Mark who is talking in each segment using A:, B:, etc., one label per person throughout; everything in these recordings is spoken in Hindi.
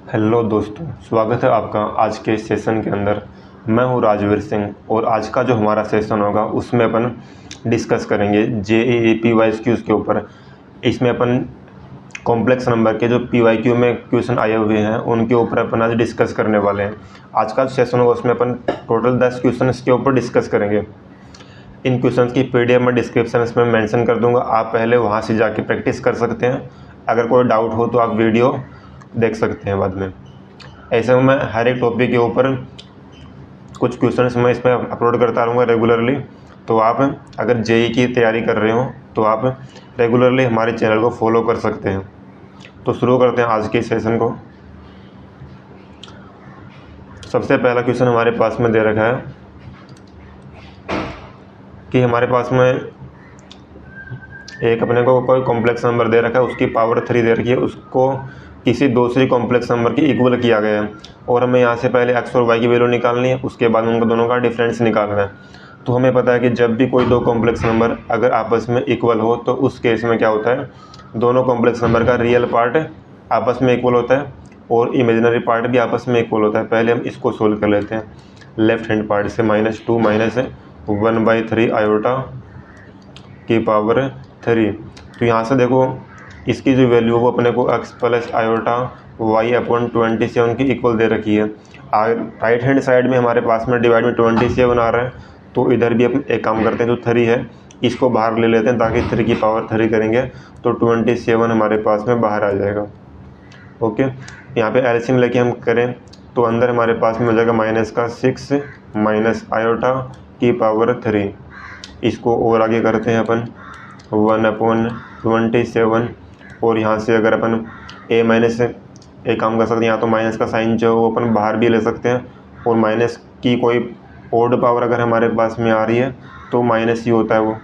A: हेलो दोस्तों, स्वागत है आपका आज के सेशन के अंदर। मैं हूं राजवीर सिंह और आज का जो हमारा सेशन होगा उसमें अपन डिस्कस करेंगे जेईई PYQs के ऊपर। इसमें अपन कॉम्प्लेक्स नंबर के जो PYQ में क्वेश्चन आए हुए हैं उनके ऊपर अपन आज डिस्कस करने वाले हैं। आज का सेशन होगा उसमें अपन टोटल 10 क्वेश्चन के ऊपर डिस्कस करेंगे। इन क्वेश्चन की PDF में डिस्क्रिप्शन में मेंशन कर दूंगा, आप पहले वहां से जाके प्रैक्टिस कर सकते हैं। अगर कोई डाउट हो तो आप वीडियो देख सकते हैं बाद में। ऐसे में मैं हर एक टॉपिक के ऊपर कुछ क्वेश्चंस मैं इसमें अपलोड करता रहूँगा रेगुलरली। तो आप अगर जेईई की तैयारी कर रहे हो तो आप रेगुलरली हमारे चैनल को फॉलो कर सकते हैं। तो शुरू करते हैं आज के सेशन को। सबसे पहला क्वेश्चन हमारे पास में दे रखा है कि हमारे पास में एक अपने को कोई कॉम्प्लेक्स नंबर दे रखा है, उसकी पावर 3 दे रखी है, उसको किसी दूसरी कॉम्प्लेक्स नंबर की इक्वल किया गया है और हमें यहाँ से पहले x और y की वैल्यू निकालनी है, उसके बाद उनका दोनों का डिफरेंस निकालना है। तो हमें पता है कि जब भी कोई दो कॉम्प्लेक्स नंबर अगर आपस में इक्वल हो तो उस केस में क्या होता है, दोनों कॉम्प्लेक्स नंबर का रियल पार्ट आपस में इक्वल होता है और इमेजिनरी पार्ट भी आपस में इक्वल होता है। पहले हम इसको सोल्व कर लेते हैं लेफ्ट हैंड पार्ट से। -2 - 1/3 आयोटा की पावर 3। तो यहाँ से देखो इसकी जो वैल्यू वो अपने को x प्लस आयोटा y/27 की इक्वल दे रखी है। राइट हैंड साइड में हमारे पास में डिवाइड में 27 आ रहा है, तो इधर भी अपन एक काम करते हैं, जो 3 है इसको बाहर ले लेते हैं ताकि 3 की पावर 3 करेंगे तो 27 हमारे पास में बाहर आ जाएगा। ओके, यहाँ पे एलसीएम लेके हम करें तो अंदर हमारे पास में हो जाएगा -6 - आयोटा की पावर 3। इसको और आगे करते हैं अपन 1/27 और यहाँ से अगर अपन एक काम कर सकते हैं, यहाँ तो माइनस का साइन जो है वो अपन बाहर भी ले सकते हैं और माइनस की कोई ओड पावर अगर हमारे पास में आ रही है तो माइनस ही होता है वो।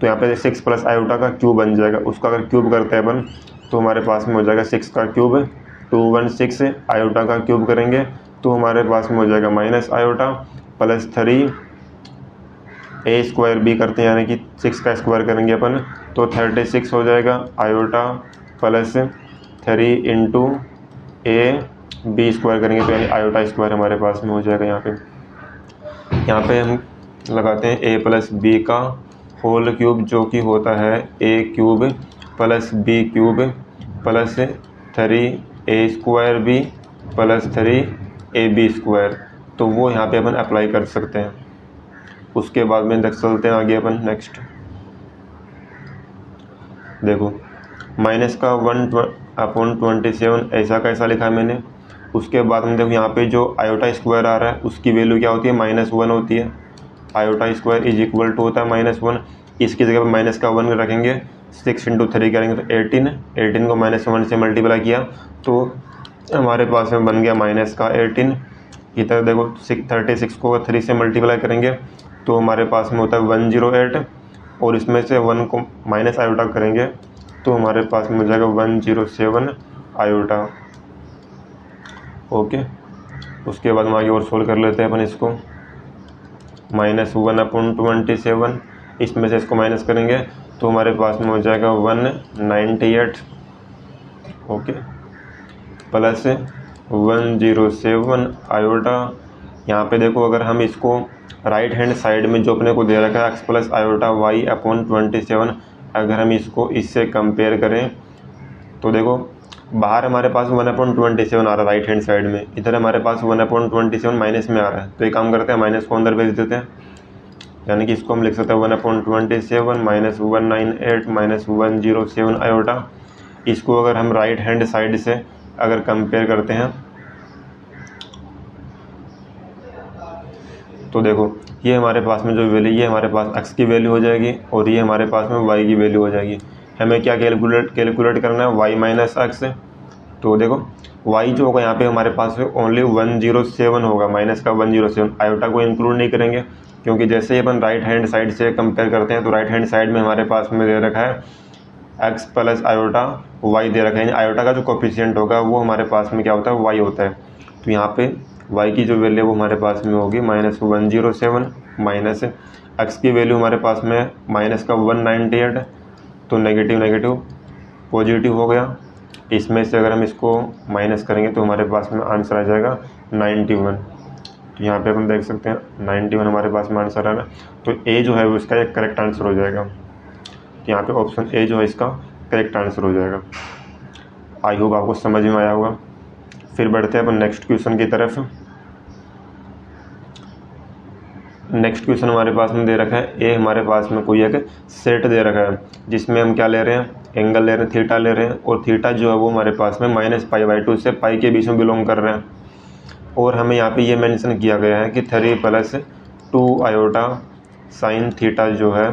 A: तो यहाँ पे 6 प्लस आयोटा का क्यूब बन जाएगा, उसका अगर क्यूब करते हैं अपन तो हमारे पास में हो जाएगा 6 का क्यूब, 216 आयोटा का क्यूब करेंगे तो हमारे पास में हो जाएगा minus iota plus 3 a square b करते हैं, यानी कि 6 का स्क्वायर करेंगे अपन तो 36 हो जाएगा iota plus 3 into a b square करेंगे तो यानी आयोटा स्क्वायर हमारे पास में हो जाएगा। यहाँ पे हम लगाते हैं a प्लस b का होल क्यूब जो कि होता है a cube plus b cube plus 3 a square b plus 3 ab square. तो वो यहाँ पे अपन अप्लाई कर सकते हैं। उसके बाद में देख चलते हैं आगे अपन नेक्स्ट। देखो माइनस का 1/27 ऐसा कैसा लिखा है मैंने। उसके बाद में देखो यहाँ पे जो आयोटा स्क्वायर आ रहा है उसकी वैल्यू क्या होती है, -1 होती है। Iota square is equal to होता है -1। इसकी जगह पर माइनस का 1 रखेंगे, 6 × 3 करेंगे तो 18 को -1 से मल्टीप्लाई किया तो हमारे पास में बन गया -18। इधर देखो 36 को 3 से मल्टीप्लाई करेंगे तो हमारे पास में होता है 108 और इसमें से 1 को माइनस आयोटा करेंगे तो हमारे पास में हो जाएगा 107 आयोटा। ओके, उसके बाद हम आगे और सोल्व कर लेते हैं अपन इसको। -1/27 इसमें से इसको माइनस करेंगे तो हमारे पास में हो जाएगा 198। Okay, plus 107 iota. यहाँ पे देखो अगर हम इसको राइट हैंड साइड में जो अपने को दे रखा है x प्लस आयोटा y/27, अगर हम इसको इससे कंपेयर करें तो देखो बाहर हमारे पास 1/27 आ रहा है राइट हैंड साइड में, इधर हमारे पास 1/27 माइनस में आ रहा है। तो एक काम करते हैं माइनस को अंदर भेज देते हैं, यानी कि इसको हम लिख सकते हैं 1/27 - 198 - 107 आयोटा। इसको अगर हम राइट हैंड साइड से अगर कंपेयर करते हैं तो देखो ये हमारे पास में जो वैल्यू, ये हमारे पास x की वैल्यू हो जाएगी और ये हमारे पास में y की वैल्यू हो जाएगी। हमें क्या कैलकुलेट करना है, y माइनस x। तो देखो y जो होगा यहाँ पे हमारे पास में ओनली 107 होगा, माइनस का 107। आयोटा को इंक्लूड नहीं करेंगे क्योंकि जैसे ही अपन राइट हैंड साइड से कंपेयर करते हैं तो राइट हैंड साइड में हमारे पास में दे रखा है x प्लस आयोटा y दे रखा है। आयोटा का जो कोफिशिएंट होगा वो हमारे पास में क्या होता है, y होता है। तो यहाँ पे y की जो वैल्यू वो हमारे पास में होगी -107 माइनस x की वैल्यू हमारे पास में माइनस का 198, तो नेगेटिव नेगेटिव पॉजिटिव हो गया इसमें से अगर हम इसको माइनस करेंगे तो हमारे पास में आंसर आ जाएगा 91। तो यहाँ पे अपन देख सकते हैं 91 हमारे पास में आंसर आ रहा है। तो ए जो है वो इसका एक करेक्ट आंसर हो जाएगा। तो यहाँ पे ऑप्शन ए जो है इसका करेक्ट आंसर हो जाएगा। आई होप आपको समझ में आया होगा। फिर बढ़ते हैं अपन नेक्स्ट क्वेश्चन की तरफ। नेक्स्ट क्वेश्चन हमारे पास में दे रखा है, ए हमारे पास में कोई एक सेट दे रखा है जिसमें हम क्या ले रहे हैं, एंगल ले रहे हैं, थीटा ले रहे हैं, और थीटा जो है वो हमारे पास में -π/2 से पाई के बीच में बिलोंग कर रहे हैं। और हमें यहाँ पे ये मेंशन किया गया है कि 3 + 2 आयोटा साइन थीटा जो है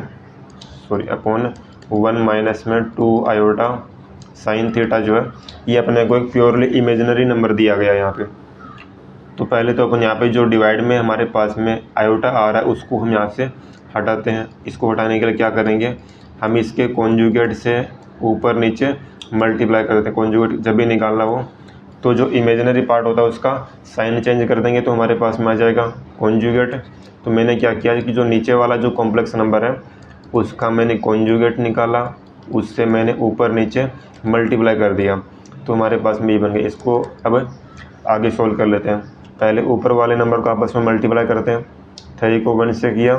A: अपॉन 1 में 2 आयोटा साइन थीटा जो है ये अपने को एक प्योरली इमेजिनरी नंबर दिया गया है यहाँ पे। तो पहले तो अपन यहाँ पे जो डिवाइड में हमारे पास में आयोटा आ रहा है उसको हम यहाँ से हटाते हैं। इसको हटाने के लिए क्या करेंगे, हम इसके कॉन्जुगेट से ऊपर नीचे मल्टीप्लाई कर देते हैं। कॉन्जुगेट जब भी निकालना हो तो जो इमेजिनरी पार्ट होता है उसका साइन चेंज कर देंगे तो हमारे पास में आ जाएगा कॉन्जुगेट। तो मैंने क्या किया कि जो नीचे वाला जो कॉम्प्लेक्स नंबर है उसका मैंने कॉन्जुगेट निकाला, उससे मैंने ऊपर नीचे मल्टीप्लाई कर दिया तो हमारे पास में ये बन गया। इसको अब आगे सोल्व कर लेते हैं। पहले ऊपर वाले नंबर को आपस में मल्टीप्लाई करते हैं। 3 को 1 से किया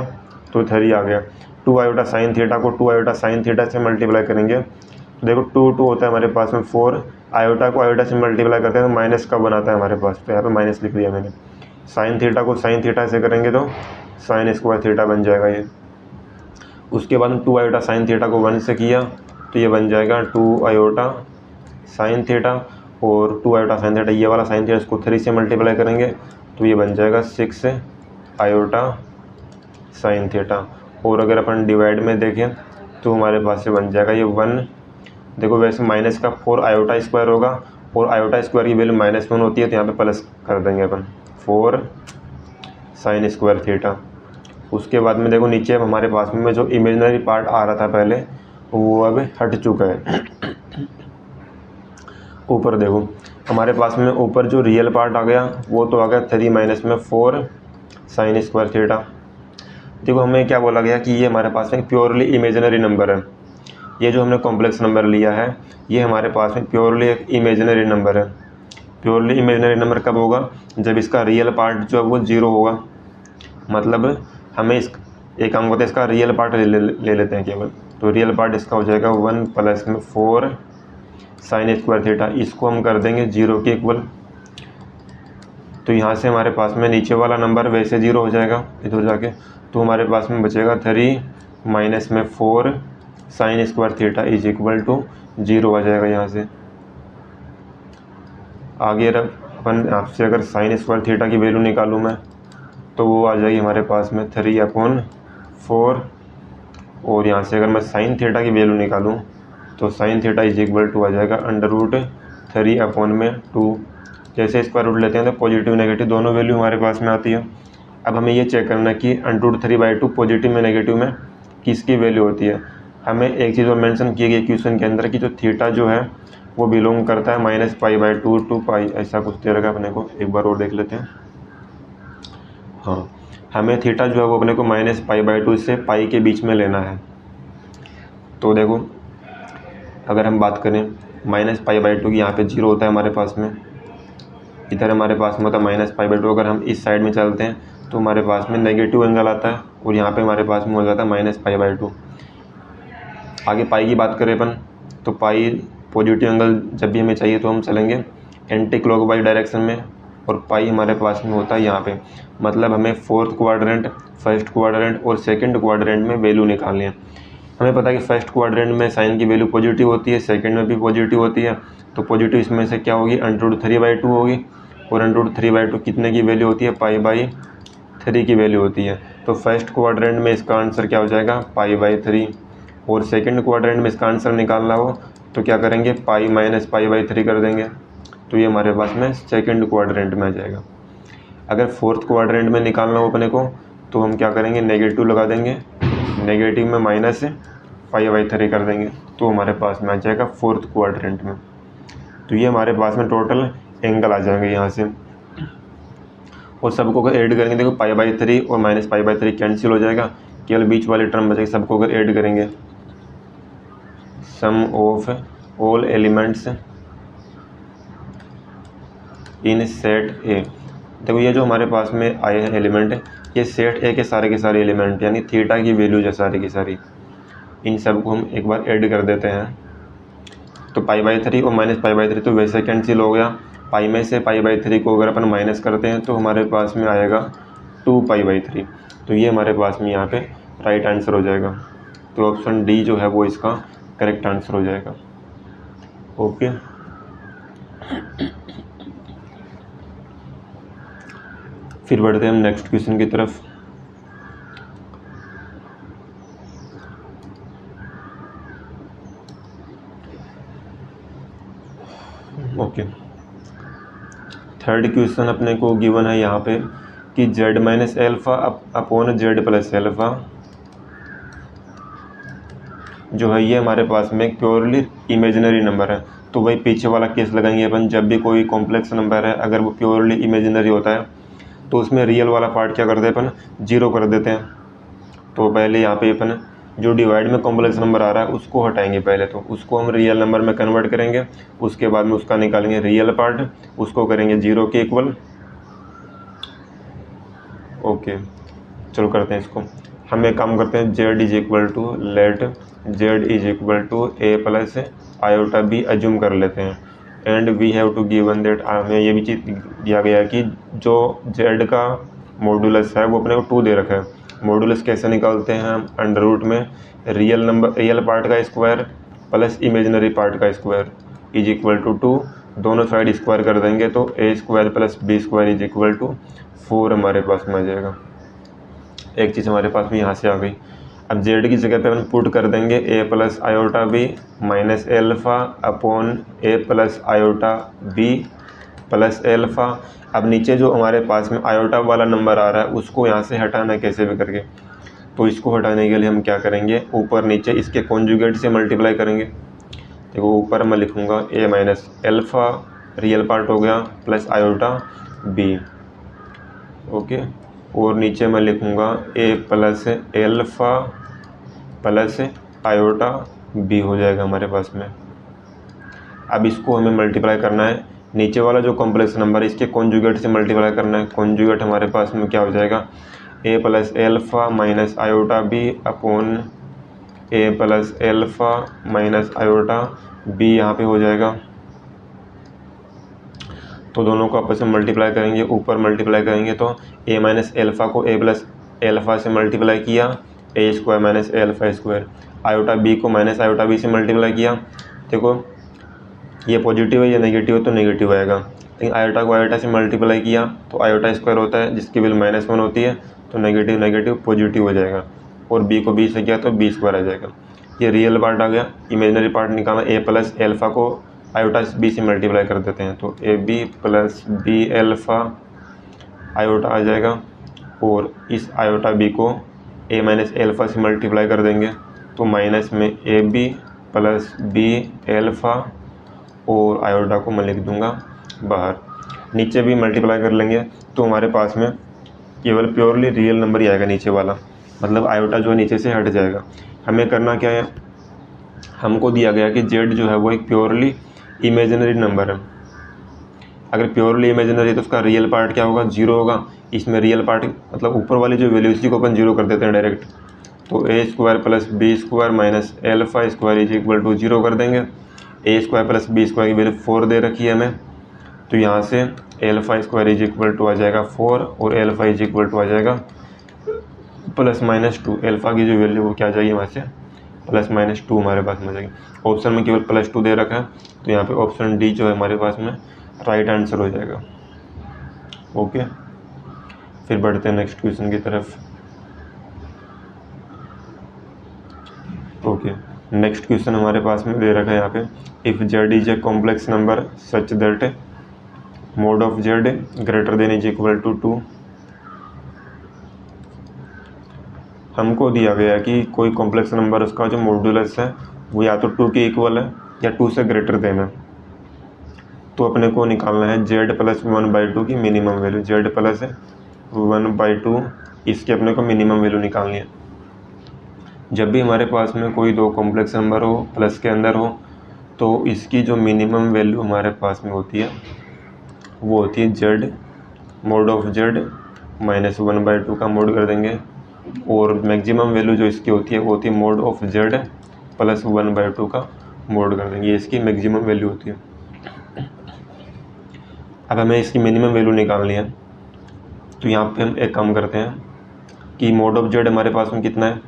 A: तो 3 आ गया। 2 आयोटा साइन थीटा को 2 आयोटा साइन थीटा से मल्टीप्लाई करेंगे तो देखो 2 होता है हमारे पास में 4। आयोटा को आयोटा से मल्टीप्लाई करते हैं तो माइनस का बनाता है हमारे पास, तो यहाँ पे माइनस लिख दिया मैंने। साइन थीटा को साइन थीटा से करेंगे तो साइन स्क्वायर थीटा बन जाएगा ये। उसके बाद 2 आयोटा साइन थीटा को 1 से किया तो ये बन जाएगा 2 आयोटा साइन थीटा, और 2 आयोटा साइन थीटा ये वाला साइन थीटा इसको 3 से मल्टीप्लाई करेंगे तो ये बन जाएगा 6 आयोटा साइन थीटा। और अगर अपन डिवाइड में देखें तो हमारे पास से बन जाएगा ये 1। देखो वैसे माइनस का 4 आयोटा स्क्वायर होगा और आयोटा स्क्वायर की वैल्यू -1 होती है तो यहाँ पे प्लस कर देंगे अपन 4 साइन स्क्वायर थीटा। उसके बाद में देखो नीचे अब हमारे पास में जो इमेजिनरी पार्ट आ रहा था पहले वो अब हट चुका है। ऊपर देखो हमारे पास में ऊपर जो रियल पार्ट आ गया वो तो आ गया 3 - 4 साइन स्क्वायर थीटा। देखो हमें क्या बोला गया कि ये हमारे पास में प्योरली इमेजिनरी नंबर है। ये जो हमने कॉम्प्लेक्स नंबर लिया है ये हमारे पास में प्योरली एक इमेजिनरी नंबर है। प्योरली इमेजिनरी नंबर कब होगा, जब इसका रियल पार्ट जो है वो 0 होगा। मतलब हमें इस एक काम होता है इसका रियल पार्ट ले लेते हैं केवल। तो रियल पार्ट इसका हो जाएगा 1 + 4 साइन स्क्वायर थीटा। इसको हम कर देंगे 0 के इक्वल। तो यहाँ से हमारे पास में नीचे वाला नंबर वैसे 0 हो जाएगा इधर जाके, तो हमारे पास में बचेगा 3 - 4 sine square theta is equal to 0 आ जाएगा यहाँ से। आगे अपन आपसे अगर साइन स्क्वायर थीटा की वैल्यू निकालूँ मैं तो वो आ जाएगी हमारे पास में 3/4। और यहाँ से अगर मैं साइन थीटा की वैल्यू निकालूँ तो sine theta is equal to आ जाएगा √3/2। जैसे स्क्वायर रूट लेते हैं तो पॉजिटिव नेगेटिव दोनों वैल्यू हमारे पास में आती है। अब हमें ये चेक करना है कि √3/2 पॉजिटिव में नेगेटिव में किसकी वैल्यू होती है। हमें एक चीज़ और मेंशन की गई क्वेश्चन के अंदर कि जो थीटा जो है वो बिलोंग करता है -π/2 टू पाई, ऐसा कुछ दे रखा है अपने को। एक बार और देख लेते हैं। हाँ, हमें थीटा जो है वो अपने को -π/2 से पाई के बीच में लेना है। तो देखो अगर हम बात करें -π/2 की, यहाँ पे 0 होता है हमारे पास में, इधर हमारे पास में होता है -π/2। अगर हम इस साइड में चलते हैं तो हमारे पास में नेगेटिव एंगल आता है और यहाँ पे हमारे पास में हो जाता है -π/2। आगे पाई की बात करें अपन तो पाई पॉजिटिव एंगल जब भी हमें चाहिए तो हम चलेंगे एंटी क्लॉकवाइज डायरेक्शन में, और पाई हमारे पास में होता है यहाँ पे। मतलब हमें 4th क्वाड्रेंट, 1st क्वाड्रेंट और 2nd क्वाड्रेंट में वैल्यू निकालनी है। हमें पता है कि 1st क्वाड्रेंट में साइन की वैल्यू पॉजिटिव होती है, 2nd में भी पॉजिटिव होती है। तो पॉजिटिव इसमें से क्या होगी, √3/2 होगी, और √3/2 कितने की वैल्यू होती है, π/3 की वैल्यू होती है। तो 1st क्वाड्रेंट में इसका आंसर क्या हो जाएगा, π/3। और 2nd क्वाड्रेंट में इसका आंसर निकालना हो तो क्या करेंगे, π - π/3 कर देंगे। तो ये हमारे पास में 2nd क्वाड्रेंट में आ जाएगा। अगर 4th क्वाड्रेंट में निकालना हो अपने को तो हम क्या करेंगे, नेगेटिव लगा देंगे, नेगेटिव में -π/3 कर देंगे तो हमारे पास में आ जाएगा 4th क्वाड्रेंट में। तो ये हमारे पास में टोटल एंगल आ जाएंगे यहाँ से। और सबको अगर ऐड करेंगे, देखो π/3 और -π/3 कैंसिल हो जाएगा, केवल बीच वाली टर्म बचेगी। सबको अगर ऐड करेंगे, sum of all elements in set A. देखो ये जो हमारे पास में आए हैं एलिमेंट, ये सेट ए के सारे एलिमेंट यानी थीटा की वैल्यू है सारी की सारी, इन सब को हम एक बार ऐड कर देते हैं। तो π/3 और -π/3 तो वैसे कैंसिल हो गया। पाई में से π/3 को अगर अपन माइनस करते हैं तो हमारे पास में आएगा 2π/3। तो ये हमारे पास में यहाँ पे राइट आंसर हो जाएगा। तो ऑप्शन डी जो है वो इसका करेक्ट आंसर हो जाएगा। ओके, फिर बढ़ते हैं हम नेक्स्ट क्वेश्चन की तरफ। ओके, थर्ड क्वेश्चन अपने को गिवन है यहाँ पे कि z minus alpha upon z plus alpha जो है ये हमारे पास में प्योरली इमेजिनरी नंबर है। तो वही पीछे वाला केस लगाएंगे अपन, जब भी कोई कॉम्प्लेक्स नंबर है अगर वो प्योरली इमेजिनरी होता है तो उसमें रियल वाला पार्ट क्या करते हैं अपन, 0 कर देते हैं। तो पहले यहाँ पे अपन जो डिवाइड में कॉम्प्लेक्स नंबर आ रहा है उसको हटाएंगे, पहले तो उसको हम रियल नंबर में कन्वर्ट करेंगे, उसके बाद में उसका निकालेंगे रियल पार्ट, उसको करेंगे 0 के इक्वल। ओके, चलो करते हैं इसको। हम एक काम करते हैं, z is equal to let z is equal to a plus iota b assume कर लेते हैं। And we have to given that, हमें ये भी चीज़ दिया गया है कि जो z का मॉडुलस है वो अपने को 2 दे रखा है। मॉडुलस कैसे निकालते हैं हम, अंडर रूट में रियल पार्ट का स्क्वायर प्लस इमेजिनरी पार्ट का स्क्वायर इज इक्वल टू 2, दोनों साइड स्क्वायर कर देंगे तो a square plus b square is equal to 4 हमारे पास में आ जाएगा। एक चीज़ हमारे पास में यहाँ से आ गई। अब z की जगह पे अपन पुट कर देंगे a plus iota b minus alpha upon a plus iota b plus alpha. अब नीचे जो हमारे पास में आयोटा वाला नंबर आ रहा है उसको यहाँ से हटाना है कैसे भी करके। तो इसको हटाने के लिए हम क्या करेंगे, ऊपर नीचे इसके कॉन्जुगेट से मल्टीप्लाई करेंगे। देखो ऊपर मैं लिखूँगा a minus alpha real part हो गया प्लस आयोटा b, ओके, और नीचे मैं लिखूँगा a plus alpha plus iota b हो जाएगा हमारे पास में। अब इसको हमें मल्टीप्लाई करना है, नीचे वाला जो कॉम्प्लेक्स नंबर है इसके कॉन्जुगेट से मल्टीप्लाई करना है। कॉन्जुगेट हमारे पास में क्या हो जाएगा, a plus alpha minus iota b upon a plus alpha minus iota b यहाँ पे हो जाएगा। तो दोनों को आपस में मल्टीप्लाई करेंगे, ऊपर मल्टीप्लाई करेंगे तो a माइनस एल्फा को a प्लस एल्फा से मल्टीप्लाई किया, a square minus alpha square, iota b को माइनस आयोटा b से मल्टीप्लाई किया। देखो ये पॉजिटिव है, ये नेगेटिव है तो नेगेटिव आएगा, लेकिन आयोटा को आयोटा से मल्टीप्लाई किया तो आयोटा स्क्वायर होता है जिसकी वैल्यू -1 होती है, तो नेगेटिव नेगेटिव पॉजिटिव हो जाएगा। और b को b से किया तो b स्क्वायर आ जाएगा। ये रियल पार्ट आ गया। इमेजिनरी पार्ट निकाला, a प्लस एल्फा को आयोटा b से मल्टीप्लाई कर देते हैं तो ab plus b alpha iota आ जाएगा। और इस आयोटा b को a माइनस एल्फा से मल्टीप्लाई कर देंगे तो माइनस में ab प्लस b एल्फा और आयोटा को मैं लिख दूंगा बाहर। नीचे भी मल्टीप्लाई कर लेंगे तो हमारे पास में केवल प्योरली रियल नंबर ही आएगा नीचे वाला, मतलब आयोटा जो है नीचे से हट जाएगा। हमें करना क्या है, हमको दिया गया कि z जो है वो एक प्योरली इमेजिनरी नंबर है। अगर प्योरली इमेजिनरी है तो उसका रियल पार्ट क्या होगा, 0 होगा। इसमें रियल पार्ट मतलब ऊपर वाली जो वैल्यू इसी को अपन 0 कर देते हैं डायरेक्ट। तो a square plus b square minus alpha square is equal to 0 कर देंगे। a square plus b square value वैल्यू 4 दे रखी है हमें, तो यहाँ से alpha square is equal to आ जाएगा 4 और एल्फा इज इक्वल टू आ जाएगा +-2। एल्फा की जो वैल्यू वो क्या आ जाएगी वहाँ से +-2 हमारे पास में आ जाएगी। ऑप्शन में केवल +2 दे रखा है तो यहाँ पे ऑप्शन डी जो है हमारे पास में राइट आंसर हो जाएगा। ओके, फिर बढ़ते हैं नेक्स्ट क्वेश्चन की तरफ। ओके, नेक्स्ट क्वेश्चन हमारे पास में दे रखा है यहाँ पे, if z is a complex number such that mod of z greater than is equal to 2। हमको दिया गया कि कोई कॉम्प्लेक्स नंबर उसका जो मॉड्यूलस है वो या तो 2 के इक्वल है या 2 से ग्रेटर देन है। तो अपने को निकालना है z प्लस 1/2 की मिनिमम वैल्यू, z प्लस 1/2 इसकी अपने को मिनिमम वैल्यू निकालनी है। जब भी हमारे पास में कोई दो कॉम्प्लेक्स नंबर हो प्लस के अंदर हो तो इसकी जो मिनिमम वैल्यू हमारे पास में होती है वो होती है Z mode of Z minus 1/2 का मोड कर देंगे, और मैक्सिमम वैल्यू जो इसकी होती है वो होती है मोड ऑफ जेड प्लस 1/2 का मोड कर देंगे। ये इसकी मैक्सिमम वैल्यू होती है। अब हमें इसकी मिनिमम वैल्यू निकालनी है, तो यहाँ पे हम एक काम करते हैं कि मोड ऑफ जेड हमारे पास में कितना है,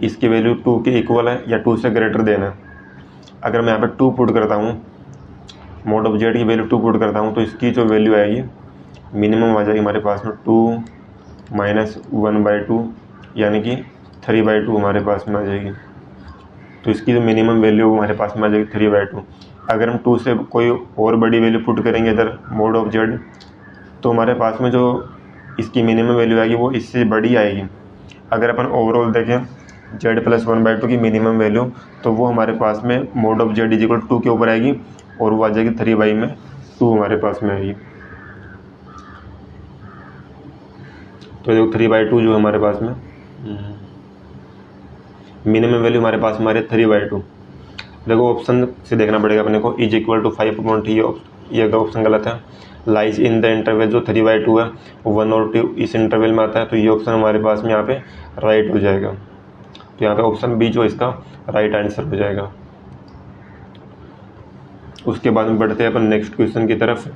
A: इसकी वैल्यू 2 के इक्वल है या 2 से ग्रेटर देना है। अगर मैं यहाँ पे 2 पुट करता हूँ, मोड ऑफ जेड की वैल्यू 2 पुट करता हूँ, तो इसकी जो वैल्यू आएगी मिनिमम आ जाएगी हमारे पास में 2 माइनस 1/2 यानी कि 3/2 हमारे पास में आ जाएगी। तो इसकी जो मिनिमम वैल्यू हमारे पास में आ जाएगी 3/2। अगर हम 2 से कोई और बड़ी वैल्यू पुट करेंगे इधर मोड ऑफ जेड, तो हमारे पास में जो इसकी मिनिमम वैल्यू आएगी वो इससे बड़ी आएगी। अगर अपन ओवरऑल देखें जेड प्लस 1/2 की मिनिमम वैल्यू, तो वो हमारे पास में mode of z is equal 2 के ऊपर आएगी, और वो आ जाएगी 3/2 हमारे पास में आएगी। तो जो 3/2 जो हमारे पास में मिनिमम वैल्यू हमारे पास हमारे 3/2। देखो ऑप्शन से देखना पड़ेगा अपने को, इज इक्वल टू 5.3, ये ऑप्शन गलत है। लाइज इन द इंटरवल जो 3/2 है 1 और 2 इस इंटरवल में आता है, तो ये ऑप्शन हमारे पास में यहाँ पे राइट हो जाएगा। तो यहाँ पे ऑप्शन बी जो इसका राइट आंसर हो जाएगा। उसके बाद में बढ़ते हैं अपन नेक्स्ट क्वेश्चन की तरफ।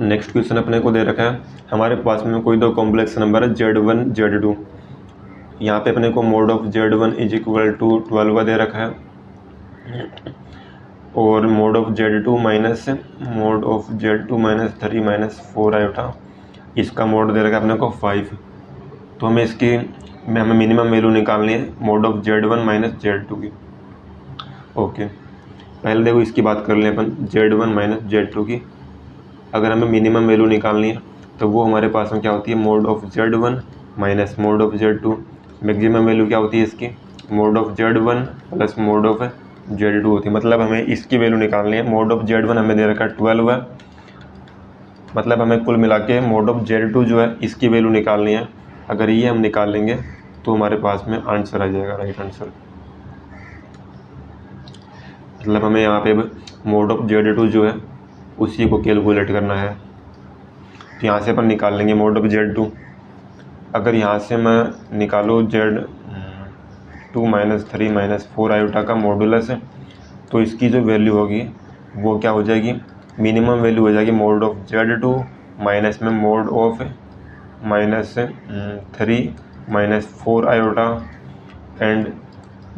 A: नेक्स्ट क्वेश्चन अपने को दे रखा है, हमारे पास में कोई दो कॉम्प्लेक्स नंबर है Z1 Z2। यहाँ पे अपने को mod of Z1 is equal to 12 दे रखा है, और mod of Z2 minus 3 minus 4 iota, इसका मोड दे रखा है अपने को 5। तो हमें हमें मिनिमम वैल्यू निकालनी है mode of Z1 minus Z2 की। ओके, पहले देखो इसकी बात कर लें अपन Z1 माइनस Z2 की। अगर हमें मिनिमम वैल्यू निकालनी है तो वो हमारे पास में क्या होती है, mode of Z1 minus mode of Z2। Maximum value क्या होती है इसकी, mode of Z1 plus mode of Z2 होती है। मतलब हमें इसकी वैल्यू निकालनी है, मोड ऑफ Z1 हमें दे रखा है 12 है, मतलब हमें कुल मिला के मोड ऑफ Z2 जो है इसकी वैल्यू निकालनी है। अगर ये हम निकाल लेंगे तो हमारे पास में आंसर आ जाएगा, राइट आंसर। मतलब हमें यहाँ पे मोड ऑफ Z2 जो है उसी को कैलकुलेट करना है। तो यहाँ से अपन निकाल लेंगे मोड ऑफ Z2। अगर यहाँ से मैं निकालूँ Z2 माइनस 3 माइनस 4 आयोटा का मॉडुलस है, तो इसकी जो वैल्यू होगी वो क्या हो जाएगी, मिनिमम वैल्यू हो जाएगी मोड ऑफ Z2 माइनस में mode of minus 3 minus 4 iota, and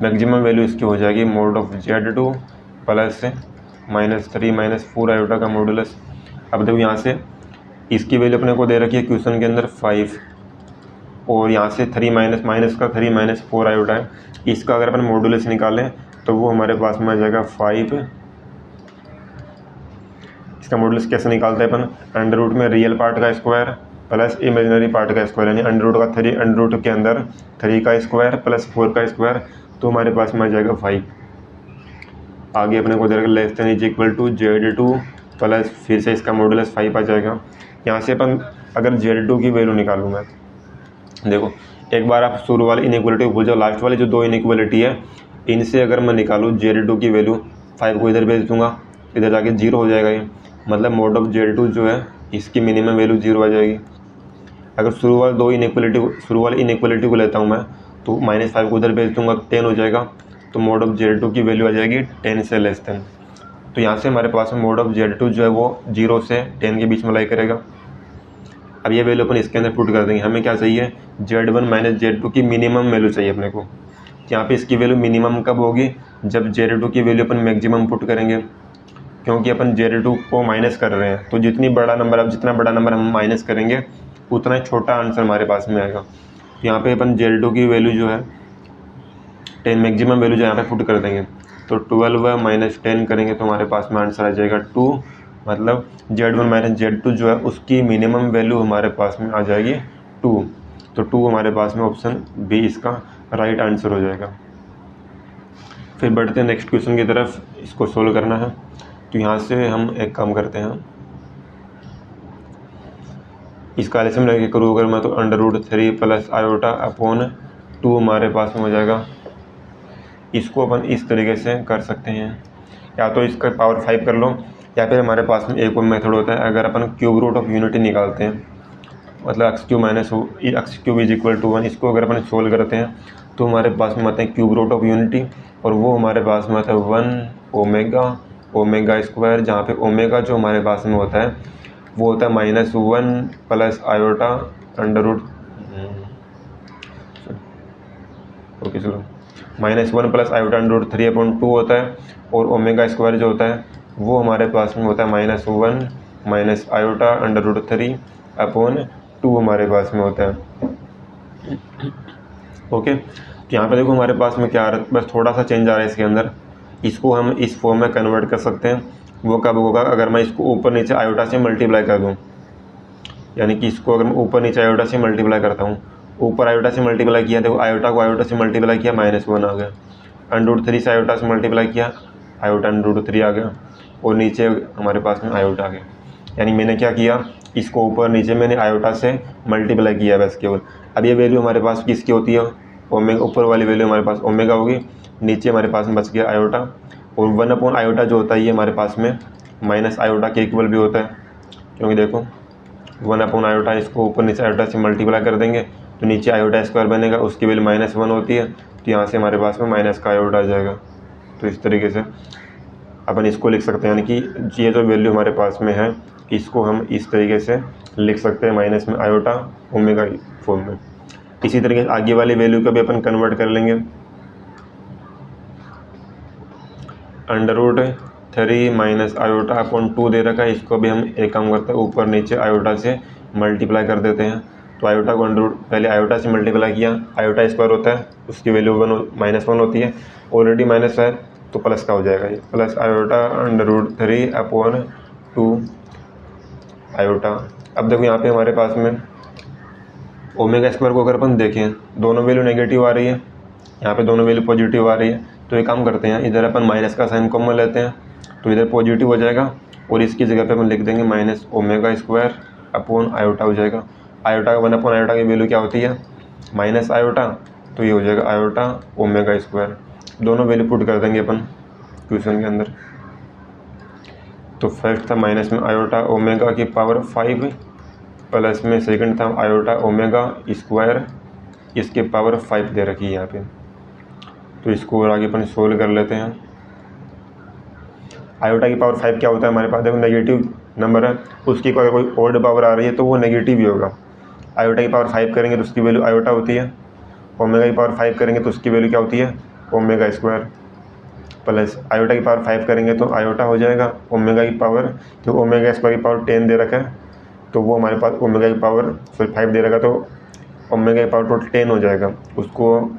A: maximum value इसकी हो जाएगी mode of Z2 plus minus 3 minus 4 iota का मॉडुलस। अब देखो यहाँ से इसकी वैल्यू अपने को दे रखी है क्वेश्चन के अंदर 5, और यहाँ से 3 माइनस का 3 माइनस 4 आयोटा है। इसका अगर अपन मॉडुलस निकालें तो वो हमारे पास में आ जाएगा 5। इसका मॉडुलस कैसे निकालते हैं अपन, अंडर रूट में रियल पार्ट का स्क्वायर प्लस इमेजिनरी पार्ट का स्क्वायर, यानी अंडर रूट का 3, अंडर रूट के अंदर 3 का स्क्वायर प्लस 4 का स्क्वायर, तो हमारे पास में आ जाएगा 5। आगे अपने को दे रखा less than is equal to Z2 plus फिर से इसका मॉडुलस 5 आ जाएगा। यहाँ से अपन अगर Z2 की वैल्यू निकालूँ मैं, देखो एक बार आप शुरू वाली इनइक्वलिटी को भूल जाओ, लास्ट वाली जो दो इनइक्वलिटी है इनसे अगर मैं निकालूँ Z2 की वैल्यू, 5 को इधर भेज दूंगा, इधर जाके 0 हो जाएगा ये। मतलब मोड ऑफ Z2 जो है इसकी मिनिमम वैल्यू 0 आ जाएगी। अगर शुरू वाली इनइक्वलिटी को लेता हूँ मैं, तो -5 को उधर भेज दूंगा, 10 हो जाएगा। तो मोड ऑफ Z2 की वैल्यू आ जाएगी 10 से लेस देन। तो यहाँ से हमारे पास में मोड ऑफ Z2 जो है वो 0 से 10 के बीच में लाई करेगा। अब ये वैल्यू अपन इसके अंदर पुट कर देंगे। हमें क्या चाहिए, Z1 माइनस Z2 की मिनिमम वैल्यू चाहिए अपने को। यहाँ पे इसकी वैल्यू मिनिमम कब होगी, जब Z2 की वैल्यू अपन मैक्सिमम पुट करेंगे, क्योंकि अपन Z2 को माइनस कर रहे हैं। तो जितना बड़ा नंबर हम माइनस करेंगे उतना ही छोटा आंसर हमारे पास में आएगा। यहाँ पे अपन Z2 की वैल्यू जो है 10, मैक्सिमम वैल्यू जो यहाँ पे पुट कर देंगे, तो 12 माइनस 10 करेंगे तो हमारे पास में आंसर आ जाएगा 2। मतलब Z1 माइनस Z2 जो है उसकी मिनिमम वैल्यू हमारे पास में आ जाएगी 2। तो 2 हमारे पास में ऑप्शन बी इसका राइट आंसर हो जाएगा। फिर बढ़ते हैं नेक्स्ट क्वेश्चन की तरफ, इसको सोल्व करना है। तो यहाँ से हम एक काम करते हैं, इसका एलसीएम लेके करूँ अगर मैं तो √3 प्लस आयोटा अपॉन 2 हमारे पास में हो जाएगा। इसको अपन इस तरीके से कर सकते हैं, या तो इसका पावर 5 कर लो, या फिर हमारे पास में एक और मेथड होता है, अगर अपन क्यूब रूट ऑफ यूनिटी निकालते हैं, मतलब x³ minus x³ is equal to 1, इसको अगर अपन सोल्व करते हैं तो हमारे पास में आता है क्यूब रूट ऑफ यूनिटी, और वो हमारे पास में आता है 1 ओमेगा स्क्वायर, जहाँ पे ओमेगा जो हमारे पास में होता है वो होता है -1 प्लस आयोटा √, ओके चलो, -1 प्लस आयोटा √3/2 होता है, और ओमेगा स्क्वायर जो होता है वो हमारे पास में होता है -1 माइनस आयोटा √3/2 हमारे पास में होता है। ओके, तो यहाँ पे देखो हमारे पास में क्या आ रहा है, बस थोड़ा सा चेंज आ रहा है इसके अंदर। इसको हम इस फॉर्म में कन्वर्ट कर सकते हैं। वो कब होगा, अगर मैं इसको ऊपर नीचे आयोटा से मल्टीप्लाई कर दूँ, यानी कि इसको अगर मैं ऊपर नीचे आयोटा से मल्टीप्लाई करता हूँ, ऊपर आयोटा से मल्टीप्लाई किया, देखो आयोटा को आयोटा से मल्टीप्लाई किया -1 आ गया, √3 से आयोटा से मल्टीप्लाई किया, आयोटा √3 आ गया, और नीचे हमारे पास में आयोटा आ गया। यानी मैंने क्या किया, इसको ऊपर नीचे मैंने आयोटा से मल्टीप्लाई किया बस केवल। अब ये वैल्यू हमारे पास किसकी होती है, ओमेगा, ऊपर वाली वैल्यू हमारे पास ओमेगा होगी, नीचे हमारे पास में बच गया आयोटा, और 1 आयोटा जो होता है ये हमारे पास में माइनस आयोटा के इक्वल भी होता है, क्योंकि देखो 1 आयोटा, इसको ऊपर नीचे आयोटा से मल्टीप्लाई कर देंगे तो नीचे आयोटा स्क्वायर बनेगा, उसकी वैल्यू -1 होती है, तो यहाँ से हमारे पास में माइनस का आयोटा आ जाएगा। तो इस तरीके से अपन इसको लिख सकते हैं, यानी कि ये जो वैल्यू हमारे पास में है इसको हम इस तरीके से लिख सकते हैं, माइनस में आयोटा ओमेगा फॉर्म में। इसी तरीके से आगे वाली वैल्यू को भी अपन कन्वर्ट कर लेंगे, √3 माइनस आयोटा अपॉन 2 दे रखा है, इसको भी हम एक काम करते हैं, ऊपर नीचे आयोटा से मल्टीप्लाई कर देते हैं। तो आयोटा को पहले आयोटा से मल्टीप्लाई किया, आयोटा स्क्वायर होता है, उसकी वैल्यू -1 होती है, ऑलरेडी माइनस है तो प्लस का हो जाएगा, ये प्लस आयोटा √3 अपॉन 2 आयोटा। अब देखो यहाँ पे हमारे पास में ओमेगा स्क्वायर को अगर अपन देखें, दोनों वैल्यू नेगेटिव आ रही है, यहाँ पे दोनों वैल्यू पॉजिटिव आ रही है, तो एक काम करते हैं, इधर अपन माइनस का साइन कॉमन लेते हैं, तो इधर पॉजिटिव हो जाएगा, और इसकी जगह पे अपन लिख देंगे -ओमेगा² अपॉन आयोटा हो जाएगा। आयोटा का 1 आयोटा की वैल्यू क्या होती है, माइनस आयोटा, तो ये हो जाएगा आयोटा ओमेगा²। दोनों वैल्यू पुट कर देंगे अपन क्वेश्चन के अंदर। तो फर्स्ट था माइनस में आयोटा ओमेगा की पावर 5, प्लस में सेकंड था आयोटा ओमेगा², इसके पावर 5 दे रखी है यहाँ पे। तो इसको और आगे अपन सोल्व कर लेते हैं। आयोटा की पावर 5 क्या होता है हमारे पास, देखो नेगेटिव नंबर है, उसकी अगर कोई ओड पावर आ रही है तो वो नेगेटिव ही होगा। आयोटा की पावर 5 करेंगे तो उसकी वैल्यू आयोटा होती है, ओमेगा की पावर 5 करेंगे तो उसकी वैल्यू क्या होती है, ओमेगा², प्लस आयोटा की पावर 5 करेंगे तो आयोटा हो जाएगा, ओमेगा की पावर, तो ओमेगा² की पावर 10 दे रखा है, तो वो हमारे पास ओमेगा की पावर 5 दे रखा, तो ओमेगा की पावर टोटल 10 हो जाएगा। उसको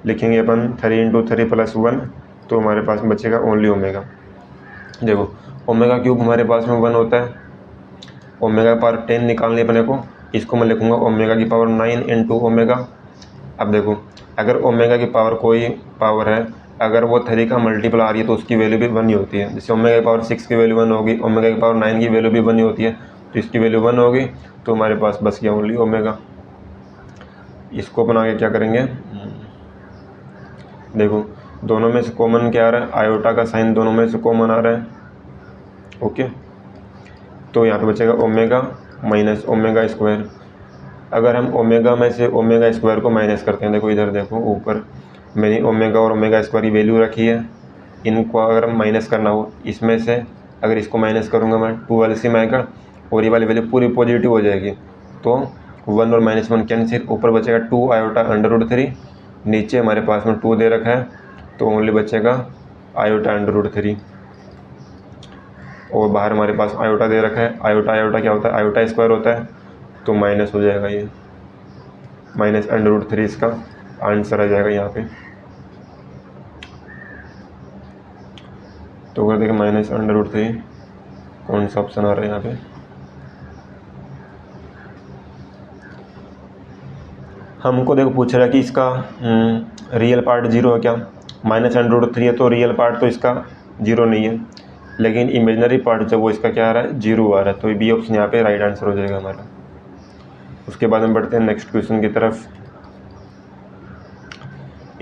A: लिखेंगे अपन 3 × 3 + 1, तो हमारे पास बचेगा ओनली ओमेगा। देखो ओमेगा³ हमारे पास में 1 होता है, ओमेगा की पावर 10 निकालनी अपने को, इसको मैं लिखूंगा ओमेगा की पावर 9 × ओमेगा। अब देखो अगर ओमेगा की पावर कोई पावर है, अगर वो 3 का मल्टीपल आ रही है तो उसकी वैल्यू भी 1 ही होती है। जैसे ओमेगा की पावर 6 की वैल्यू 1 होगी, ओमेगा की पावर 9 की वैल्यू भी 1 ही होती है, तो इसकी वैल्यू 1 होगी, तो हमारे पास बस गया ओनली ओमेगा। इसको अपन आगे क्या करेंगे, देखो दोनों में से कॉमन क्या आ रहा है, आयोटा का साइन दोनों में से कॉमन आ रहा है, ओके। तो यहाँ पे बचेगा ओमेगा माइनस ओमेगा²। अगर हम ओमेगा में से ओमेगा² को माइनस करते हैं, देखो इधर देखो ऊपर मैंने ओमेगा और ओमेगा² की वैल्यू रखी है, इनको अगर हम माइनस करना हो, इसमें से अगर इसको माइनस करूँगा मैं 2 LCM आएगा, और ये वाली वैल्यू पूरी पॉजिटिव हो जाएगी, तो 1 और -1 कैंसिल, ऊपर बचेगा 2 आयोटा √3, नीचे हमारे पास में 2 दे रखा है, तो ओनली बचेगा आयोटा √3, और बाहर हमारे पास आयोटा दे रखा है। आयोटा आयोटा क्या होता है, आयोटा स्क्वायर होता है, तो माइनस हो जाएगा, ये माइनस √3 इसका आंसर आ जाएगा यहाँ पे। तो अगर देखें -√3 कौन सा ऑप्शन आ रहा है यहाँ पे, हमको देखो पूछ रहा है कि इसका रियल पार्ट 0 है क्या, -√3 है, तो रियल पार्ट तो इसका 0 नहीं है, लेकिन इमेजिनरी पार्ट जो वो इसका क्या आ रहा है, 0 आ रहा है, तो बी ऑप्शन यहाँ पे राइट आंसर हो जाएगा हमारा। उसके बाद हम बढ़ते हैं नेक्स्ट क्वेश्चन की तरफ।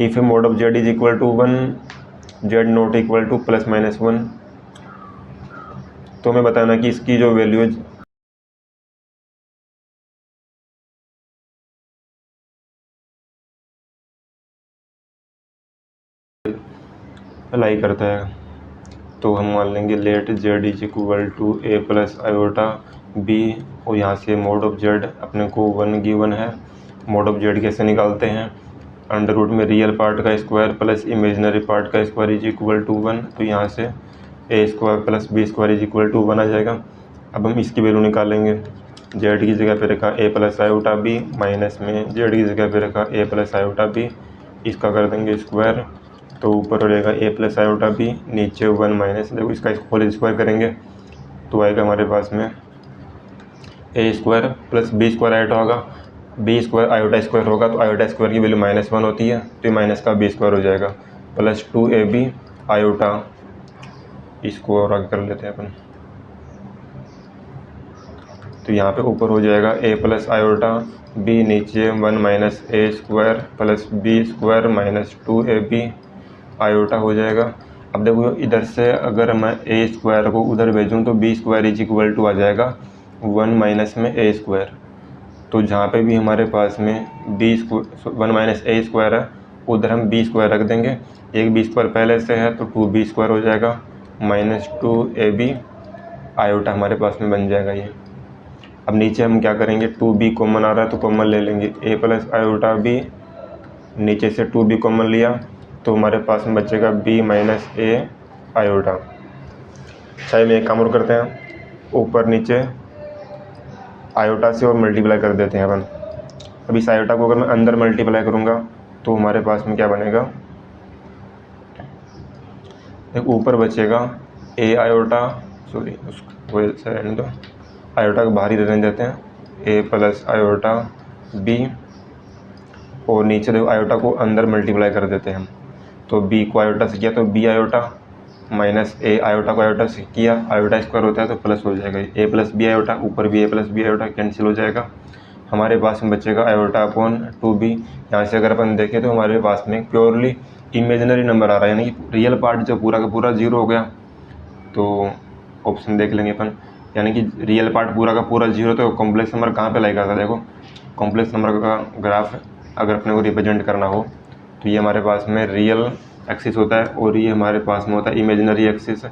A: If mod of z is equal to 1, z not equal to +-1, तो हमें बताना कि इसकी जो वैल्यू अलाई करता है। तो हम मान लेंगे let z is equal to a + i b, और यहाँ से मोड ऑफ जेड अपने को 1 गिवन है। मोड ऑफ जेड कैसे निकालते हैं, अंडर रूट में रियल पार्ट का स्क्वायर प्लस इमेजिनरी पार्ट का स्क्वायर इज इक्वल टू 1, तो यहाँ से a² + b² is equal to 1 आ जाएगा। अब हम इसकी वैल्यू निकालेंगे। जेड की जगह पे रखा a + i b, माइनस में जेड की जगह पे रखा a + i b, इसका कर देंगे स्क्वायर, तो ऊपर हो जाएगा a + i b, नीचे 1 माइनस, देखो इसका होल स्क्वायर करेंगे तो आएगा हमारे पास में a² + b² ऐड होगा, b² आयोटा स्क्वायर होगा, तो आयोटा स्क्वायर की वैल्यू -1 होती है, तो माइनस का b² हो जाएगा, प्लस 2ab आयोटा, इसको और आगे कर लेते हैं अपन। तो यहाँ पे ऊपर हो जाएगा a + i b, नीचे 1 minus a² plus b² minus 2ab iota हो जाएगा। अब देखो इधर से अगर मैं a² को उधर भेजूँ तो b² इज इक्वल टू आ जाएगा 1 माइनस में a²। तो जहाँ पे भी हमारे पास में 1 माइनस a² है, उधर हम b² रख देंगे, एक b² पहले से है तो 2b² हो जाएगा, माइनस 2ab आयोटा हमारे पास में बन जाएगा ये। अब नीचे हम क्या करेंगे, 2b कॉमन आ रहा है तो कॉमन ले लेंगे, a + i b, नीचे से 2b कॉमन लिया तो हमारे पास में बचेगा b - a आयोटा। चाहे में एक काम और करते हैं, ऊपर नीचे आयोटा से और मल्टीप्लाई कर देते हैं अपन। अब इस आयोटा को अगर मैं अंदर मल्टीप्लाई करूँगा तो हमारे पास में क्या बनेगा, एक ऊपर बचेगा a आयोटा, सॉरी उसको रहने दो, आयोटा को बाहर ही रहने देते हैं, a + i b, और नीचे देखो आयोटा को अंदर मल्टीप्लाई कर देते हैं हम, तो b को आयोटा से किया तो b iota, minus a iota को आयोटा से किया, आयोटा स्क्वायर होता है तो प्लस हो जाएगा, a + b आयोटा, ऊपर भी a + b आयोटा कैंसिल हो जाएगा, हमारे पास में बचेगा आयोटा अपॉन 2b। यहाँ से अगर अपन देखें तो हमारे पास में प्योरली इमेजिनरी नंबर आ रहा है, यानी कि रियल पार्ट जो पूरा का पूरा 0 हो गया। तो ऑप्शन देख लेंगे अपन, यानी कि रियल पार्ट पूरा का पूरा 0, तो कॉम्प्लेक्स नंबर कहाँ पे लगेगा, देखो कॉम्प्लेक्स नंबर का ग्राफ अगर अपने को रिप्रेजेंट करना हो तो ये हमारे पास में रियल एक्सिस होता है और ये हमारे पास में होता है इमेजिनरी एक्सिस।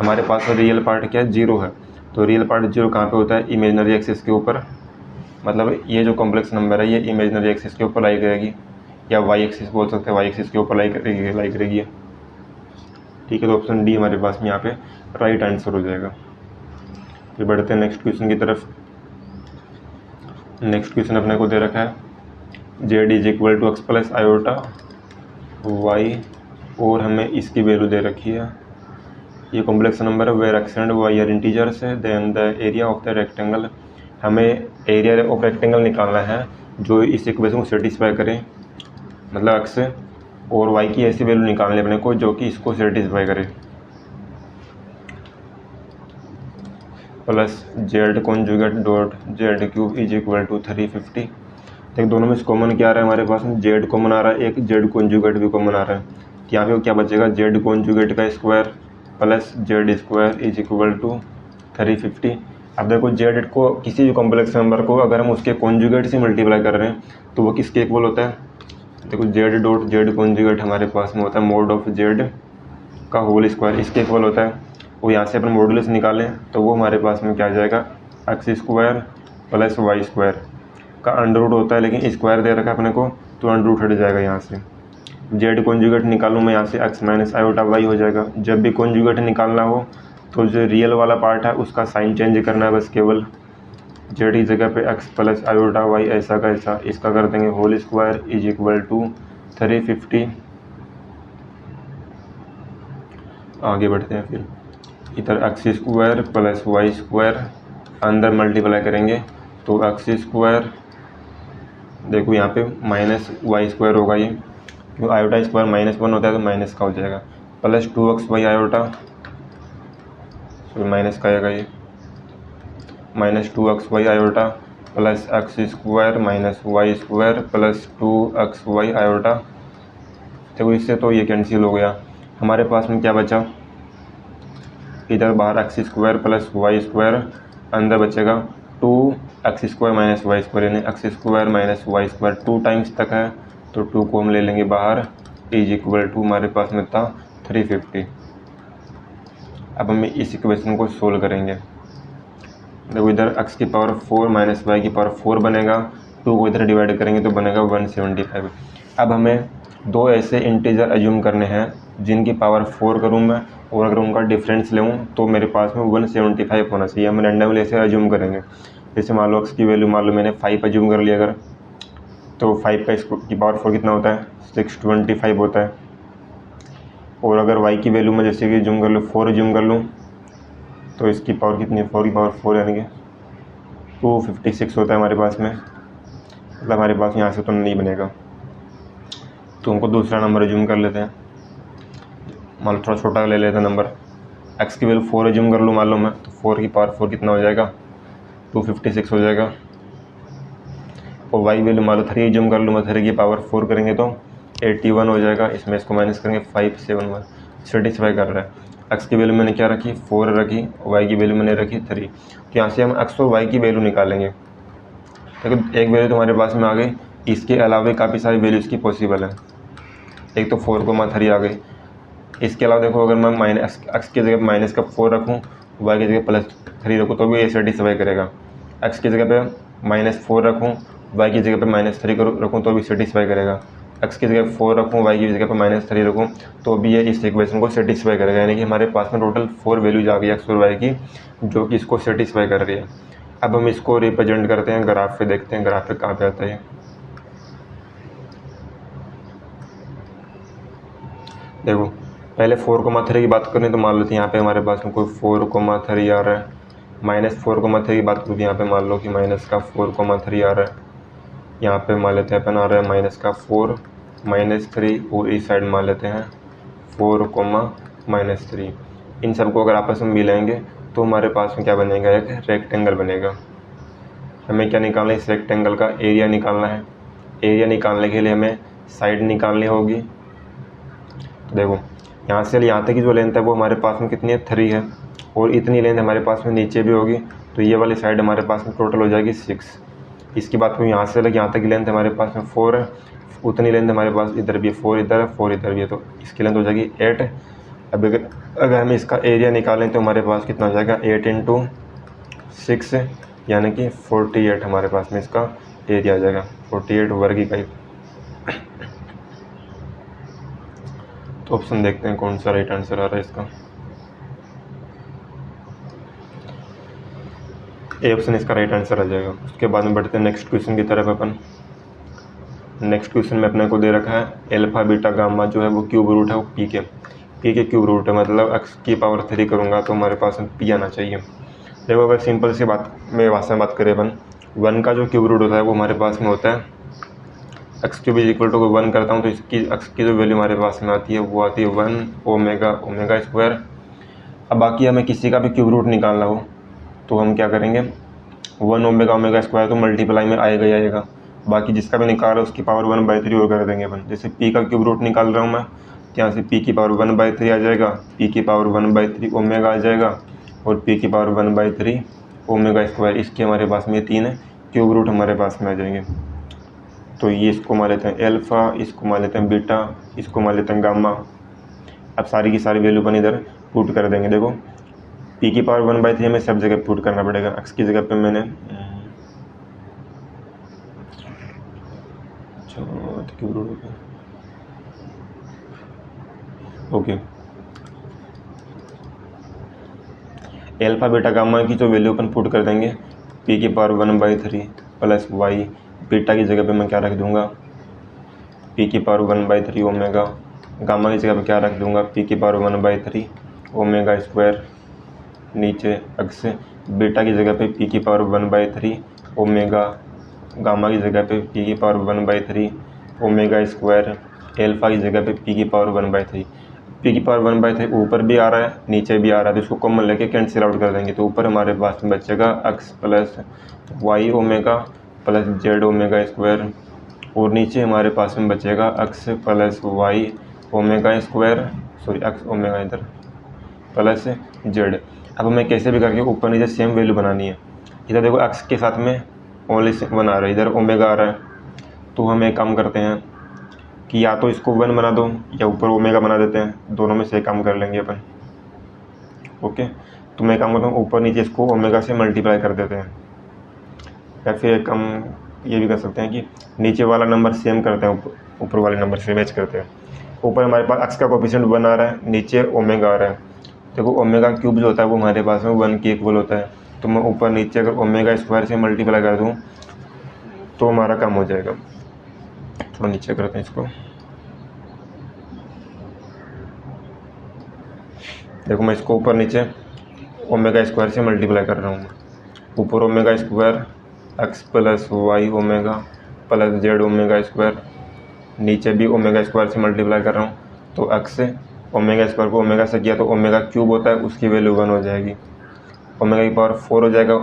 A: हमारे पास में रियल पार्ट क्या है, 0 है, तो रियल पार्ट 0 कहाँ पे होता है, इमेजिनरी एक्सिस के ऊपर, मतलब ये जो कॉम्प्लेक्स नंबर है ये इमेजिनरी एक्सिस के ऊपर लाई करेगी, या वाई एक्सिस बोल सकते हैं, वाई एक्सिस के ऊपर लाई करेगी। ठीक है, तो ऑप्शन डी हमारे पास में यहाँ पे राइट आंसर हो जाएगा। फिर बढ़ते हैं नेक्स्ट क्वेश्चन की तरफ। नेक्स्ट क्वेश्चन अपने को दे रखा है z is equal to x + i, और हमें इसकी वैल्यू दे रखी है, ये कॉम्प्लेक्स नंबर है, where x and y are integers है, then the area of the rectangle, हमें एरिया ऑफ रेक्टेंगल निकालना है जो इस इक्वेशन को सेटिस्फाई करे, मतलब x और y की ऐसी वैल्यू निकालनी है अपने को जो कि इसको सेटिस्फाई करे, plus z conjugate dot z³ is equal to 350। देख दोनों में कॉमन क्या आ रहा है, हमारे पास में जेड कॉमन आ रहा है, एक जेड कॉन्जुगेट भी कॉमन आ रहा है, तो यहाँ पे क्या बचेगा, जेड कॉन्जुगेट का square plus z² is equal to 350। अब देखो जेड को किसी भी कॉम्प्लेक्स नंबर को अगर हम उसके कॉन्जुगेट से मल्टीप्लाई कर रहे हैं तो वो किसके इक्वल होता है, देखो जेड डॉट जेड कॉन्जुगेट हमारे पास में होता है मोड ऑफ जेड का होल स्क्वायर, इसके इक्वल होता है, और यहाँ से अपन मॉडुलस निकालें तो वो हमारे पास में क्या आ जाएगा, x² प्लस y² का अंडर रूट होता है, लेकिन स्क्वायर दे रखा है अपने को तो अंडर रूट हट जाएगा। यहाँ से जेड कॉन्जुगेट निकालूँ मैं, यहाँ से x - i हो जाएगा। जब भी कॉन्जुगेट निकालना हो तो जो रियल वाला पार्ट है उसका साइन चेंज करना है, बस केवल जेड की जगह पे x + i ऐसा का ऐसा, इसका कर देंगे whole square is equal to 350। आगे बढ़ते हैं, फिर इधर x² प्लस y² अंदर मल्टीप्लाई करेंगे तो x², देखो यहाँ पे -y² होगा, ये क्यों आयोटा स्क्वायर -1 होता है तो माइनस का हो जाएगा, प्लस 2xy आयोटा, माइनस का आएगा ये, -2xy iota plus x square minus y square plus 2xy iota. देखो इससे तो ये कैंसिल हो गया, हमारे पास में क्या बचा, इधर बाहर x square plus y square, अंदर बचेगा 2x square minus y square, यानी x square minus y square 2 times तक है तो 2 को हम ले लेंगे बाहर, इज इक्वल टू हमारे पास में था 350। अब हम इस इक्वेशन को सोल्व करेंगे। देखो इधर x की पावर 4 माइनस वाई की पावर 4 बनेगा, 2 को इधर डिवाइड करेंगे तो बनेगा 175। अब हमें दो ऐसे इंटीजर एज्यूम करने हैं जिनकी पावर 4 करूँ मैं, और अगर उनका डिफरेंस लूँ तो मेरे पास में 175 होना चाहिए। हम रैंडमली ऐसे एज्यूम करेंगे। जैसे मान लो x की वैल्यू मान लो मैंने 5 एज्यूम कर लिया अगर, तो 5 की पावर 4 कितना होता है, 625 होता है। और अगर y की वैल्यू में जैसे कि जूम कर लूँ 4 जूम कर लूँ तो इसकी पावर कितनी है, 4 की पावर 4 यानी कि 256 होता है हमारे पास में, मतलब हमारे पास यहाँ से तो नहीं बनेगा। तो उनको दूसरा नंबर जूम कर लेते हैं, मान लो थोड़ा छोटा ले लेते हैं नंबर। x की वैल्यू 4 जूम कर लूँ मान लो मैं, तो 4 की पावर 4 कितना हो जाएगा, 256 हो जाएगा। और y वैल्यू मान लो 3 जूम कर लूँ मैं, 3 की पावर 4 करेंगे तो 81 हो जाएगा। इसमें इसको माइनस करेंगे 571, सेटिस्फाई कर रहा है। x की वैल्यू मैंने क्या रखी, 4 रखी, y की वैल्यू मैंने रखी 3। तो यहाँ से हम x और y की वैल्यू निकालेंगे। देखो एक वैल्यू तो हमारे पास में आ गई, इसके अलावा भी काफ़ी सारी वैल्यूज़ की पॉसिबल है। एक तो 4,3 आ गई, इसके अलावा देखो अगर मैं माइनस x की जगह माइनस का 4 रखूँ, y की जगह +3 रखूँ तो भी ये सेटिस्फाई करेगा। x की जगह पे -4 रखूँ, y की जगह पे -3 रखूँ तो भी सेटिस्फाई करेगा। x की जगह 4 रखूँ, y की जगह पे -3 रखूँ तो भी ये इस इक्वेशन को सेटिस्फाई करेगा। यानी कि हमारे पास में टोटल 4 वैल्यूज आ गई x और y की, जो कि इसको सेटिस्फाई कर रही है। अब हम इसको रिप्रेजेंट करते हैं ग्राफ पे, देखते हैं ग्राफ पे कहाँ पे आता है। देखो पहले 4,3 की बात करें तो मान लेते हैं यहाँ पे हमारे पास में कोई 4,3 आ रहा है। -4,3 की बात करूँ यहाँ पे मान लो कि माइनस का 4,3 आ रहा है। यहाँ पे मान लेते हैं अपन आ रहा है माइनस का 4 -3, और इस साइड मान लेते हैं 4, -3। इन सबको अगर आपस में मिलाएंगे तो हमारे पास में क्या बनेगा, एक रेक्टेंगल बनेगा। हमें क्या निकालना है, इस रेक्टेंगल का एरिया निकालना है। एरिया निकालने के लिए हमें साइड निकालनी होगी। तो देखो यहाँ से यहाँ तक की जो लेंथ है वो हमारे पास में कितनी है, 3 है, और इतनी लेंथ हमारे पास में नीचे भी होगी, तो ये वाली साइड हमारे पास में टोटल हो जाएगी 6। इसकी बात करूँ यहाँ से लगे यहाँ तक की लेंथ हमारे पास में 4 है, उतनी लेंथ हमारे पास इधर भी 4 इधर है, 4 इधर भी है, तो इसकी लेंथ हो जाएगी 8। अब अगर हम इसका एरिया निकालें तो हमारे पास कितना हो जाएगा, 8 × 6 यानी कि 48 हमारे पास में इसका एरिया आ जाएगा, 48 वर्ग इकाई। तो ऑप्शन देखते हैं कौन सा राइट आंसर आ रहा है इसका। ए ऑप्शन इसका राइट आंसर आ जाएगा। उसके बाद में बढ़ते हैं नेक्स्ट क्वेश्चन की तरफ। अपन नेक्स्ट क्वेश्चन में अपने को दे रखा है अल्फा बीटा गामा जो है वो क्यूब रूट है, वो पी के क्यूब रूट है, मतलब x की पावर 3 करूँगा तो हमारे पास में पी आना चाहिए। देखो अगर सिंपल सी बात में भाषा में बात करें अपन, 1 का जो क्यूब रूट होता है वो हमारे पास में होता है x³ = 1 करता हूँ तो इसकी x की जो वैल्यू हमारे पास में आती है वो आती है 1 ओमेगा स्क्वायर। अब बाकी हमें किसी का भी क्यूब रूट निकालना हो तो हम क्या करेंगे, 1 ओमेगा स्क्वायर तो मल्टीप्लाई में आएगा ही आएगा, बाकी जिसका भी निकाल रहा है उसकी पावर 1/3 और कर देंगे अपन। जैसे p का क्यूब रूट निकाल रहा हूँ मैं, तो यहाँ से p की पावर 1/3 आ जाएगा, p की पावर 1/3 ओमेगा आ जाएगा, और p की पावर 1/3 ओमेगा स्क्वायर। इसके हमारे पास में 3 क्यूब रूट हमारे पास में आ जाएंगे। तो ये इसको मान लेते हैं अल्फा, इसको मान लेते हैं बीटा, इसको मान लेते हैं गामा। अब सारी की सारी वैल्यू अपन इधर पुट कर देंगे। देखो p की पावर 1/3 हमें सब जगह पुट करना पड़ेगा। x की जगह पे मैंने ओके, अल्फा बीटा गामा की जो वैल्यू अपन पुट कर देंगे, p की पावर 1/3 प्लस y, बीटा की जगह पे मैं क्या रख दूंगा, p की पावर 1/3 ओमेगा, गामा की जगह पे क्या रख दूंगा, p की पावर 1/3 ओमेगा स्क्वायर, नीचे x, बीटा की जगह पे p की पावर 1/3 ओमेगा, गामा की जगह पे p की पावर 1/3 ओमेगा स्क्वायर, अल्फा की जगह पे p की पावर 1/3। पी की पावर 1/3 ऊपर भी आ रहा है नीचे भी आ रहा है, तो इसको कॉमन लेके कैंसिल आउट कर देंगे। तो ऊपर हमारे पास में बचेगा x plus y omega plus z omega square, और नीचे हमारे पास में बचेगा x plus y omega square, sorry x omega इधर प्लस जेड। अब हमें कैसे भी करके ऊपर नीचे सेम वैल्यू बनानी है। इधर देखो x के साथ में ओनली 1 आ रहा है, इधर ओमेगा आ रहा है, तो हम एक काम करते हैं कि या तो इसको 1 बना दो या ऊपर ओमेगा बना देते हैं, दोनों में से काम कर लेंगे अपन। ओके, तो मैं काम करता हूँ ऊपर नीचे इसको ओमेगा से मल्टीप्लाई कर देते हैं, या फिर एक हम ये भी कर सकते हैं कि नीचे वाला नंबर सेम करते हैं ऊपर वाले नंबर से मैच करते हैं। ऊपर हमारे पास x का कोफिशिएंट 1 आ रहा है, नीचे ओमेगा आ रहा है। देखो ओमेगा क्यूब जो होता है वो हमारे पास में 1 के इक्वल होता है, तो मैं ऊपर नीचे अगर ओमेगा स्क्वायर से मल्टीप्लाई कर दूँ तो हमारा काम हो जाएगा। थोड़ा नीचे करते हैं इसको, देखो मैं इसको ऊपर नीचे ओमेगा स्क्वायर से मल्टीप्लाई कर रहा हूँ। ऊपर omega square x plus y omega plus z omega square, नीचे भी ओमेगा स्क्वायर से मल्टीप्लाई कर रहा हूँ। तो x से ओमेगा स्क्वायर को ओमेगा से किया तो ओमेगा क्यूब होता है, उसकी वैल्यू 1 हो जाएगी। ओमेगा की पावर 4 हो जाएगा,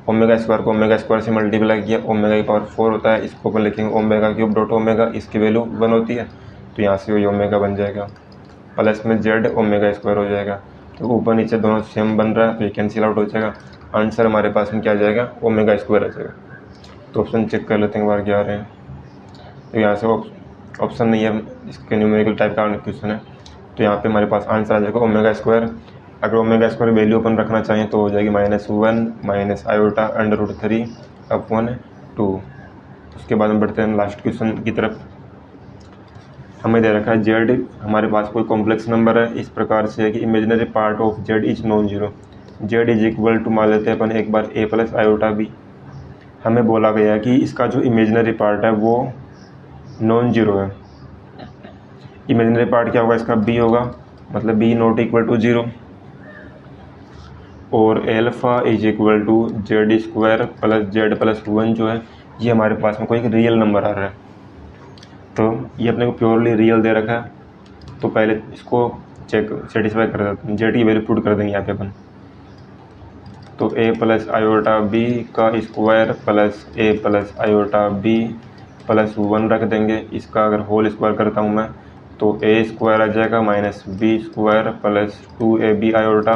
A: ओमेगा स्क्वायर को ओमेगा स्क्वायर से मल्टीप्लाई किया, ओमेगा की पावर 4 होता है, इसको अपन लिखेंगे ओमेगा क्यूब डॉट ओमेगा, इसकी वैल्यू 1 होती है, तो यहाँ से ये ओमेगा बन जाएगा। प्लस में जेड ओमेगा स्क्वायर हो जाएगा। तो ऊपर नीचे दोनों सेम बन रहा है, तो ये कैंसिल आउट हो जाएगा। आंसर हमारे पास में क्या आ जाएगा, ओमेगा स्क्वायर आ जाएगा। तो ऑप्शन चेक कर लेते हैं एक बार क्या आ रहे हैं। तो यहाँ से ऑप्शन नहीं है, इसके न्यूमेरिकल टाइप का क्वेश्चन है, तो यहाँ पे हमारे पास आंसर आ जाएगा ओमेगा स्क्वायर। अगर ओमेगा स्क्वायर वैल्यू अपन रखना चाहें तो हो जाएगी -1 माइनस आयोटा √3 अपॉन 2। उसके बाद हम बढ़ते हैं लास्ट क्वेश्चन की तरफ। हमें दे रखा है जेड हमारे पास कोई कॉम्प्लेक्स नंबर है, इस प्रकार से है कि imaginary part of z is non zero. Z is equal to मान लेते हैं अपन एक बार a प्लस आयोटा बी। हमें बोला गया है कि इसका जो इमेजिनरी पार्ट है वो नॉन जीरो है। इमेजिनरी पार्ट क्या होगा, इसका b होगा, मतलब b नॉट इक्वल टू 0, और alpha is equal to z square plus z plus 1 जो है ये हमारे पास में कोई एक रियल नंबर आ रहा है। तो ये अपने को प्योरली रियल दे रखा है, तो पहले इसको चेक सेटिस्फाई कर देते हैं, जेड की वैल्यू पुट कर देंगे यहाँ पे अपन। तो a प्लस आयोटा बी का square plus a plus iota b plus 1 रख देंगे। इसका अगर होल स्क्वायर करता हूँ मैं तो a स्क्वायर आ जाएगा minus b square plus 2ab iota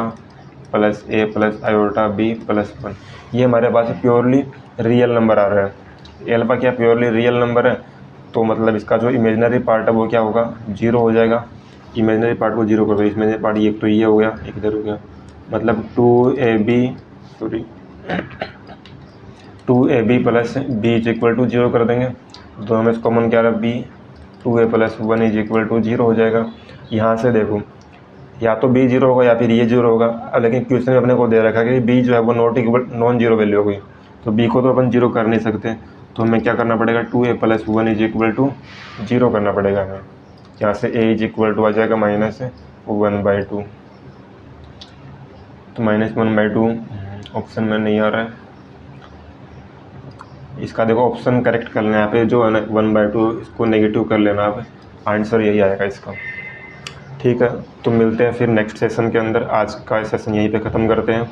A: plus a plus iota b plus 1। ये हमारे पास प्योरली रियल नंबर आ रहा है। एल्फा क्या प्योरली रियल नंबर है, तो मतलब इसका जो इमेजिनरी पार्ट है वो क्या होगा, 0 हो जाएगा। इमेजिनरी पार्ट को 0 कर दो, इमेजिनरी पार्ट एक तो ये हो गया, एक इधर हो गया, मतलब 2ab plus b is equal to 0 कर देंगे। दोनों में कॉमन क्या रहा, b, 2a plus 1 is equal to 0 हो जाएगा। यहाँ से देखो या तो b 0 होगा या फिर ये 0 होगा। अब लेकिन क्वेश्चन में अपने को दे रखा है कि b जो है वो नॉन जीरो वैल्यू होगी, तो b को तो अपन 0 कर नहीं सकते, तो हमें क्या करना पड़ेगा, 2a plus 1 is equal to 0 करना पड़ेगा हमें। यहाँ से a इज इक्वल टू आ जाएगा -1/2, तो -1/2 ऑप्शन में नहीं आ रहा है। इसका देखो ऑप्शन करेक्ट कर लेना, यहाँ पे जो है ना 1/2 इसको नेगेटिव कर लेना, आप आंसर यही आएगा इसका। ठीक है, तो मिलते हैं फिर नेक्स्ट सेशन के अंदर। आज का सेशन यहीं पे ख़त्म करते हैं।